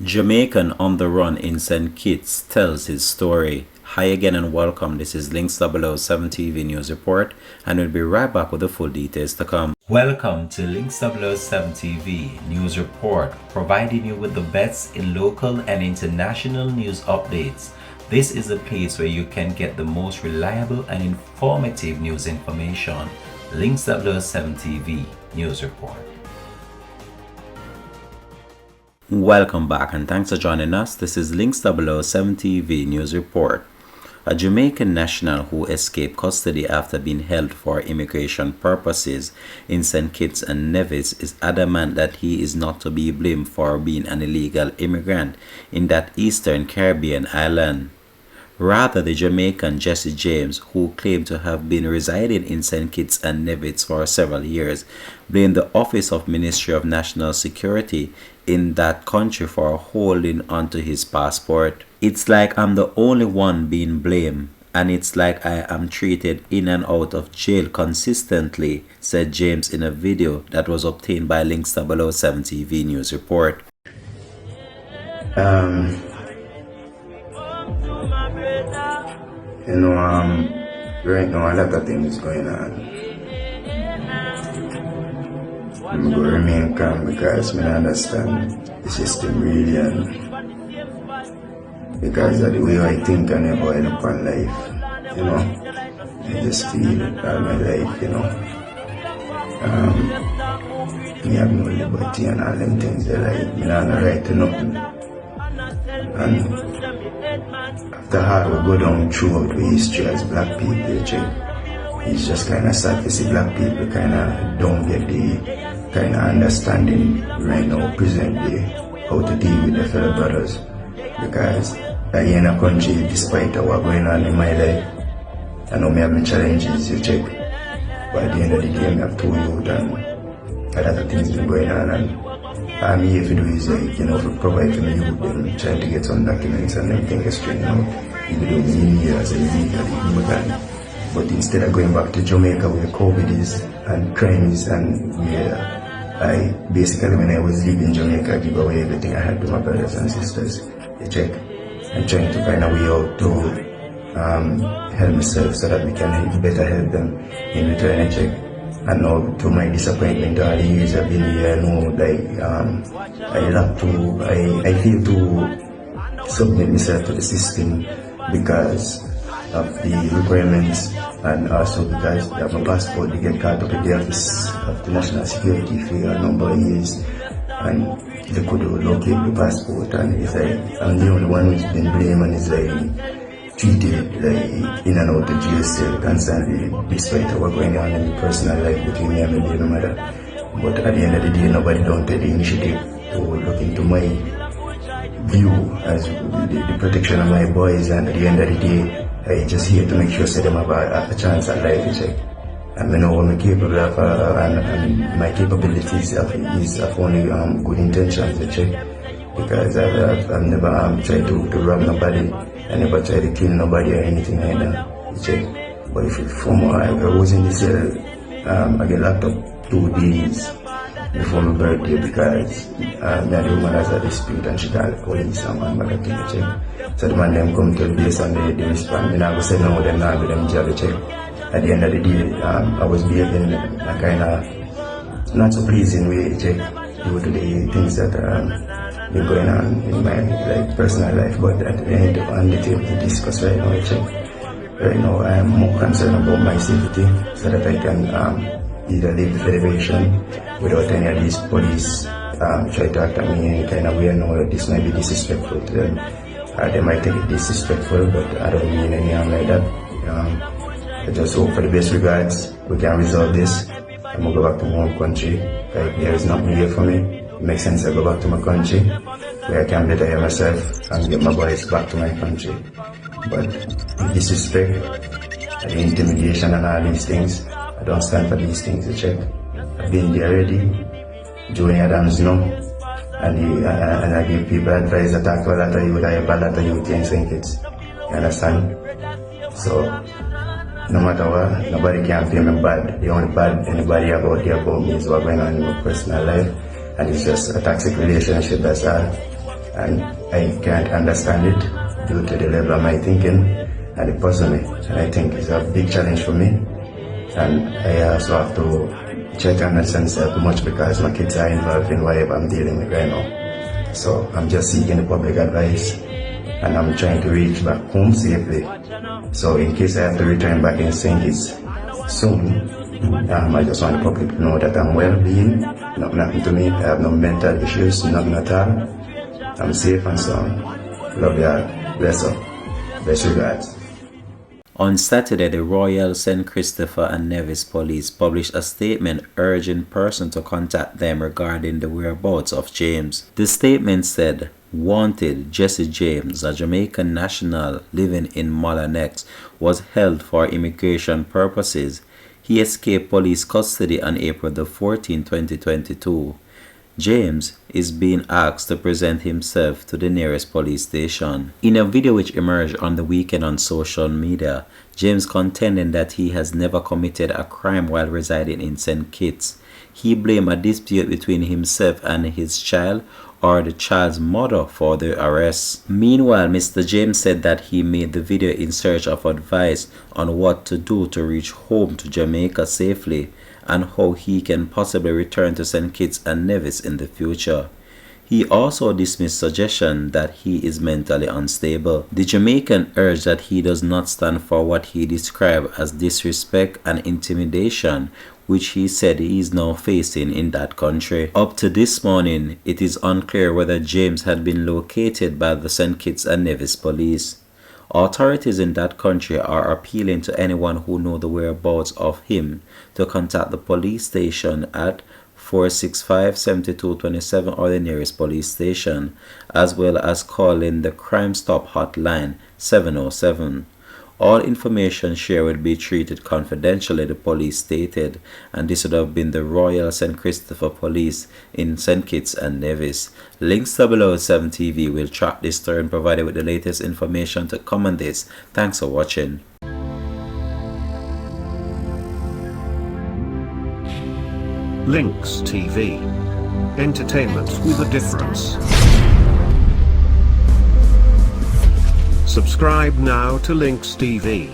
Jamaican on the run in St. Kitts tells his story. Hi again and welcome. This is Links 007 TV News Report, and we'll be right back with the full details to come. Welcome to Links 007 TV News Report, providing you with the best in local and international news updates. This is a place where you can get the most reliable and informative news information. Links 007 TV News Report. Welcome back and thanks for joining us. This is Links 007 TV News Report. A Jamaican national who escaped custody after being held for immigration purposes in St. Kitts and Nevis is adamant that he is not to be blamed for being an illegal immigrant in that Eastern Caribbean island. Rather, the Jamaican Jessie James, who claimed to have been residing in St. Kitts and Nevis for several years, blamed the Office of Ministry of National Security in that country for holding onto his passport. It's like I'm the only one being blamed, and it's like I am treated in and out of jail consistently, said James in a video that was obtained by Links 007 TV News Report. Right now a lot of things going on. I'm going to remain calm because I understand the system really, and because of the way I think and how I look on life, I just feel all my life, me have no liberty and all them things they like, me not no right to nothing. And after hard we go down throughout the history as black people, it's just kind of sad to see black people kind of don't get the kind of understanding right now presently how to deal with their fellow brothers, because I in a country, despite what going on in my life, I know me have my challenges, but at the end of the day I have two youth and a lot of things been going on, and I'm here to do is to provide for the youth, them trying to get some documents and them things straight out, even though me in here as a illegal immigrant. But instead of going back to Jamaica where COVID is and crime is, and where I basically, when I was leaving Jamaica, I give away everything I had to my brothers and sisters. I'm trying to find a way out to help myself so that we can better help them in return. And now, to my disappointment, all the years I've been here, I know I feel to submit myself to the system because of the requirements, and also because I have my passport. They get caught up in the Office of the National Security for a number of years, and they could locate the passport, and it's like I'm the only one who's been blamed and is like treated like in and out of jail cell constantly, despite what going on in the personal life between me and my baby mother. But at the end of the day, nobody don't take the initiative to look into my view as the protection of my boys, and at the end of the day, I just here to make sure that them have a chance at life, and I know what I'm capable of, and my capabilities is of only good intentions, because I've never tried to rob nobody, I never tried to kill nobody or anything like that, But I was in this cell, I get locked up 2 days before my birthday because me and the woman has a dispute and she called the police and my mother take a check. So the man them come to the base and they respond. And I go say no, them not with them job a check. At the end of the day, I was behaving in a kind of not so pleasing way, due to the things that been going on in my personal life. But at the end on the table to discuss right now, right now I am more concerned about my safety so that I can either leave the federation without any of these police try to act at me in any kind of way. I know that this might be disrespectful to them. They might take it disrespectful, but I don't mean any harm like that. I just hope for the best regards we can resolve this. I'm going to go back to my home country. There is nothing here for me. It makes sense I go back to my country where I can better hear myself and get my boys back to my country. But the disrespect, the intimidation and all these things, I don't stand for these things, I've been there already. Johnny Adams, and I give people advice that talk to a lot of youth, I have a lot of youth in St. Kitts. You understand? So, no matter what, nobody can feel me bad. The only bad anybody about there about me is what's going on in my personal life. And it's just a toxic relationship, that's all. and I can't understand it due to the level of my thinking, and it puzzles me, and I think it's a big challenge for me. And I also have to try to understand self much because my kids are involved in whatever I'm dealing with right now. So I'm just seeking the public advice, and I'm trying to reach back home safely. So in case I have to return back in St. Kitts soon, I just want the public to know that I'm well-being, nothing happened to me, I have no mental issues, nothing at all. I'm safe and sound. Love y'all. Bless up. Best regards. On Saturday, the Royal St. Christopher and Nevis Police published a statement urging persons to contact them regarding the whereabouts of James. The statement said, "Wanted Jessie James, a Jamaican national living in Mullinex, was held for immigration purposes. He escaped police custody on April the 14th, 2022. James is being asked to present himself to the nearest police station." In a video which emerged on the weekend on social media, James contended that he has never committed a crime while residing in St. Kitts. He blamed a dispute between himself and his child or the child's mother for the arrest. Meanwhile, Mr. James said that he made the video in search of advice on what to do to reach home to Jamaica safely and how he can possibly return to St. Kitts and Nevis in the future. He also dismissed suggestion that he is mentally unstable. The Jamaican urged that he does not stand for what he described as disrespect and intimidation, which he said he is now facing in that country. Up to this morning, it is unclear whether James had been located by the St. Kitts and Nevis police. Authorities in that country are appealing to anyone who knows the whereabouts of him to contact the police station at 465-7227 or the nearest police station, as well as calling the Crime Stop hotline 707. All information shared will be treated confidentially, the police stated, and this would have been the Royal St. Christopher Police in St. Kitts and Nevis. Links 007 TV will track this story and provide you with the latest information to come on this. Thanks for watching. Links TV. Entertainment with a difference. Subscribe now to Links TV.